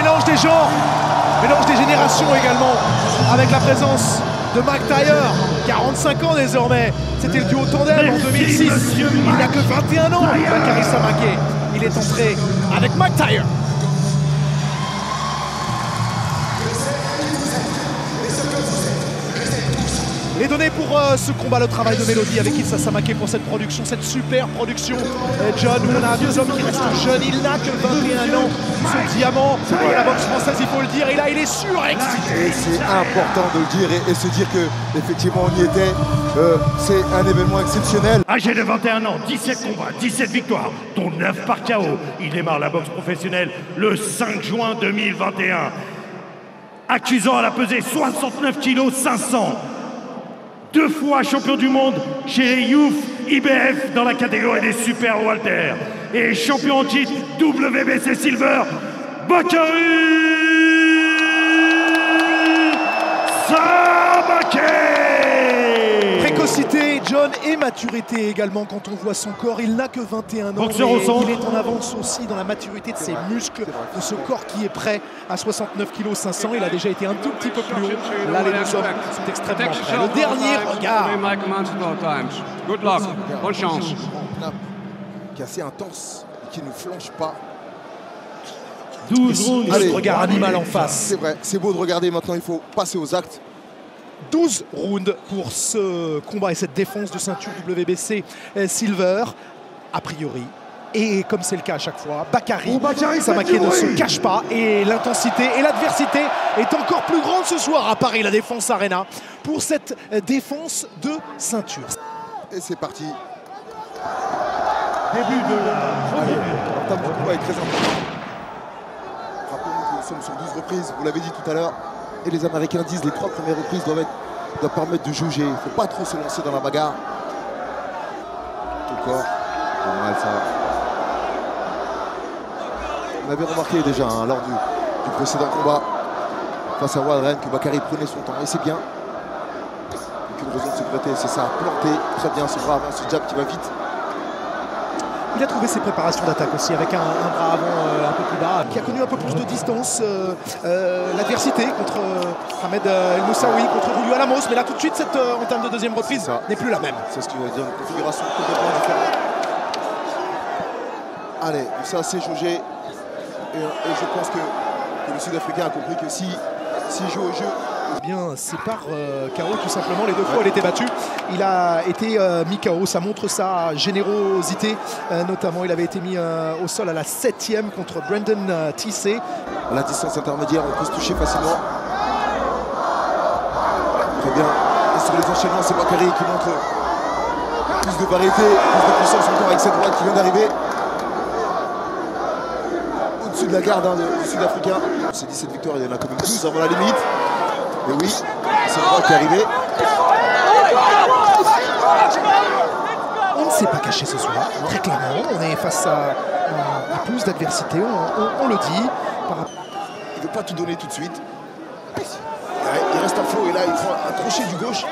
mélange des genres, mélange des générations également, avec la présence de McIntyre, 45 ans désormais. C'était le duo tandem en 2006. Il n'a que 21 ans, Bakary Samaké. Il est entré avec McIntyre. Les données pour ce combat, le travail de Mélodie avec Issa Samaké pour cette production, cette super production. John, on a un vieux homme qui reste jeune, il n'a que 21 ans. Ce diamant de la boxe française, il faut le dire, et là il est surexcité. Et c'est important de le dire et se dire que effectivement on y était. C'est un événement exceptionnel. Âgé de 21 ans, 17 combats, 17 victoires, dont 9 par KO. Il démarre la boxe professionnelle le 5 juin 2021. Accusant à la pesée 69 kg 500. 2 fois champion du monde chez les Youth IBF dans la catégorie des super welter. Et champion en titre WBC Silver, Bakary Samaké. Précocité, John, et maturité également quand on voit son corps. Il n'a que 21 ans, Boxeur au centre. il est en avance aussi dans la maturité de ses muscles, de ce corps qui est prêt à 69 kg 500. Il a déjà été un tout petit peu plus haut. Là, les deux hommes sont extrêmement prêts. Le dernier regard. Good luck. Bonne chance. Qui est assez intense et qui ne flanche pas. 12 rounds. Allez, regard animal en face. C'est vrai, c'est beau de regarder. Maintenant, il faut passer aux actes. 12 rounds pour ce combat et cette défense de ceinture WBC Silver, a priori. Et comme c'est le cas à chaque fois, Bakary Samaké ne se cache pas. Et l'intensité et l'adversité est encore plus grande ce soir à Paris, la Défense Arena, pour cette défense de ceinture. Et c'est parti. Début de la première. L'entame du combat est très important. Rappelez-nous que nous sommes sur 12 reprises, vous l'avez dit tout à l'heure. Et les Américains disent que les 3 premières reprises doivent permettre de juger. Il ne faut pas trop se lancer dans la bagarre. Tout corps, pas mal ça. On avait remarqué déjà lors du précédent combat face à Waldren que Bakary prenait son temps. Et c'est bien. Aucune raison de se prêter, c'est ça. Planté, très bien ce bras avant, ce jab qui va vite. Il a trouvé ses préparations d'attaque aussi avec un bras avant un peu plus bas, qui a connu un peu plus de distance. L'adversité contre Ahmed El Moussaoui, contre Julio Alamos. Mais là tout de suite, cette entame de deuxième reprise n'est plus la même. C'est ce qui veut dire une configuration complètement différente. Allez, ça c'est jaugé. Et je pense que le Sud-Africain a compris que s'il joue au jeu, bien, c'est par KO tout simplement. Les 2 fois il était battu, il a été mis KO. Ça montre sa générosité, notamment il avait été mis au sol à la 7e contre Brendan Tissé. À la distance intermédiaire, on peut se toucher facilement. Très bien. Et sur les enchaînements, c'est Bakary qui montre plus de variété, plus de puissance encore avec cette droite qui vient d'arriver. Au-dessus de la garde du Sud-Africain. C'est 17 victoires, il y en a quand même 12 avant la limite. Et oui, c'est le droit qui est arrivé. On ne s'est pas caché ce soir, très clairement. On est face à plus d'adversité, on le dit. Il ne veut pas tout donner tout de suite. Il reste en flot et là il prend un crochet du gauche.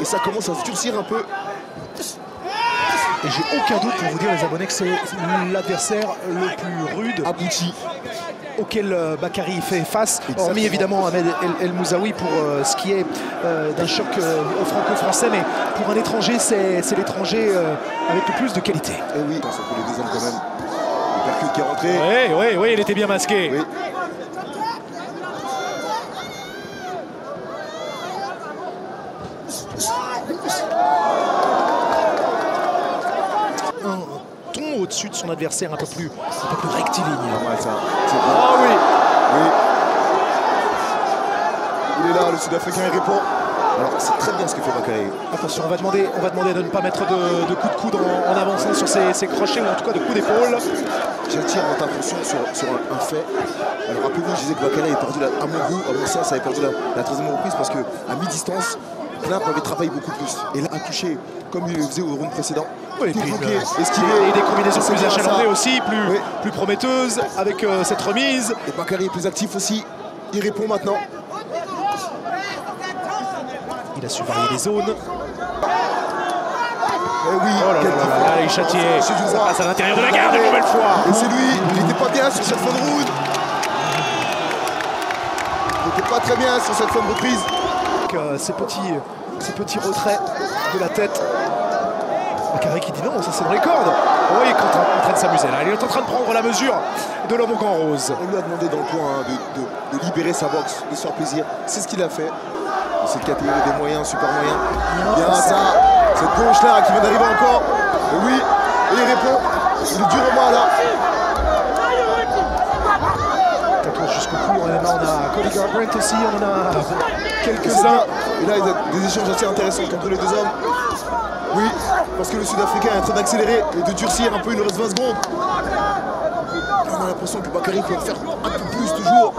Et ça commence à se durcir un peu. Et j'ai aucun doute pour vous dire, les abonnés, que c'est l'adversaire le plus rude, abouti, auquel Bakary fait face. Hormis évidemment Ahmed El Moussaoui pour ce qui est d'un choc franco-français, mais pour un étranger, c'est l'étranger avec le plus de qualité. Et oui, ça fait les 2 hommes quand même. Le percute qui est rentré. Oui, il était bien masqué. Oui. Au-dessus de son adversaire, un peu plus rectiligne. Pas mal ça. Oh oui. Il est là, le Sud-Africain, il répond. Alors c'est très bien ce que fait Bakary. Attention, on va demander de ne pas mettre de coups de coude en avançant sur ses crochets, ou en tout cas de coups d'épaule. J'attire votre attention sur un fait. Alors rappelez-vous, je disais que Bakary avait perdu, à mon sens, avait perdu la 13e reprise parce qu'à mi-distance, Klimp avait travaillé beaucoup plus. Et là, a touché comme il le faisait au round précédent. Oui, et des combinaisons plus achalandées aussi, plus prometteuses avec cette remise. Et Bakary est plus actif aussi. Il répond maintenant. Il a su varier les zones. Et oui, il châtiait. Ça passe à l'intérieur de la garde une nouvelle fois. Et c'est lui, il n'était pas bien sur cette fin de round. très bien sur cette fin de reprise. Avec ces petits retraits de la tête. Bakary qui dit non, ça c'est dans les cordes. Oh, il est en train de s'amuser là. Il est en train de prendre la mesure de l'homme au gant rose. On lui a demandé dans le coin de libérer sa boxe, de se faire plaisir. C'est ce qu'il a fait. Dans cette catégorie des moyens, super moyens. Bien ça, cette gauche là qui vient d'arriver encore. Et oui, et il répond. Il est durement là. Tatouage jusqu'au cou. On a Cody Garbrandt aussi. On en a quelques-uns. Et là, il y a des échanges assez intéressants entre les deux hommes. Oui, parce que le Sud-Africain est en train d'accélérer et de durcir un peu, il nous reste 20 secondes. On a l'impression que Bakary peut en faire un peu plus toujours.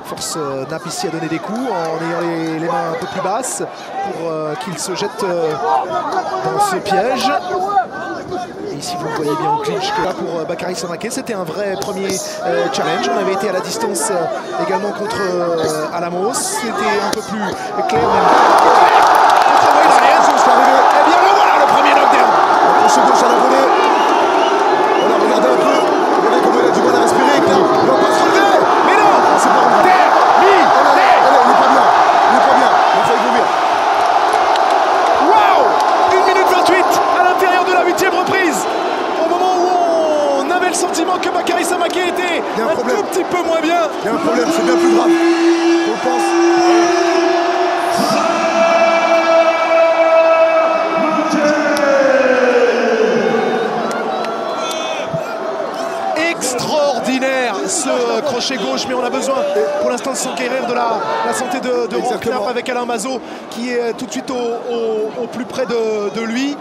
Force Knapp ici à donner des coups en ayant les mains un peu plus basses pour qu'il se jette dans ce piège. Et ici vous le voyez bien au clinch que là pour Bakary Samaké, c'était un vrai premier challenge. On avait été à la distance également contre Alamos. C'était un peu plus clair même. Et bien le voilà le premier knockdown. Crochet gauche à la volée. On a regardé un peu. Regardez comment il a du mal à respirer. Il va pas se relever. Mais non, c'est pas vrai. Il est pas bien. Il est pas bien. Il a failli vomir. Waouh, 1 minute 28 à l'intérieur de la 8e reprise. Au moment où on avait le sentiment que Bakary Samaké était un tout petit peu moins bien. Il y a un problème, c'est bien plus grave. On pense. Extraordinaire ce crochet gauche, mais on a besoin pour l'instant de s'enquérir de la santé de Rock Knapp avec Alain Mazot qui est tout de suite au plus près de lui.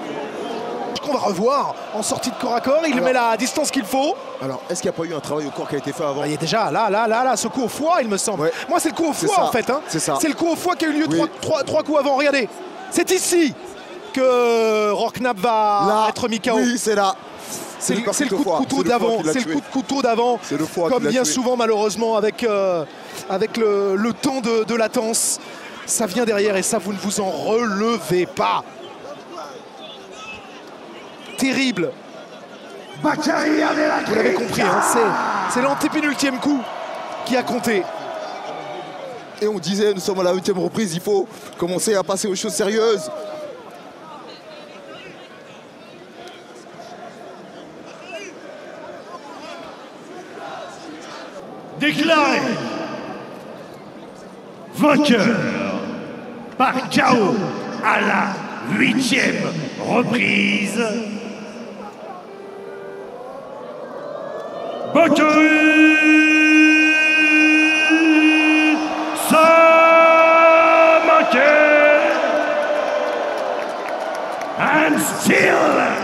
Qu'on va revoir en sortie de corps à corps, il met la distance qu'il faut. Alors, est-ce qu'il n'y a pas eu un travail au corps qui a été fait avant? Il y a déjà là, ce coup au foie, il me semble. Ouais. Moi, c'est le coup au foie en fait. Hein. C'est ça. C'est le coup au foie qui a eu lieu trois coups avant. Regardez, c'est ici que Rock Knapp va être mis KO. Oui, c'est là. C'est le coup de couteau d'avant. C'est le coup de couteau d'avant. Comme bien souvent, malheureusement, avec le temps de latence. Ça vient derrière et ça, vous ne vous en relevez pas. Terrible. Vous l'avez compris, hein, c'est l'antépénultième coup qui a compté. Et on disait, nous sommes à la 8e reprise, il faut commencer à passer aux choses sérieuses. Déclaré vainqueur par KO à la 8e reprise, Bakary Samaké and still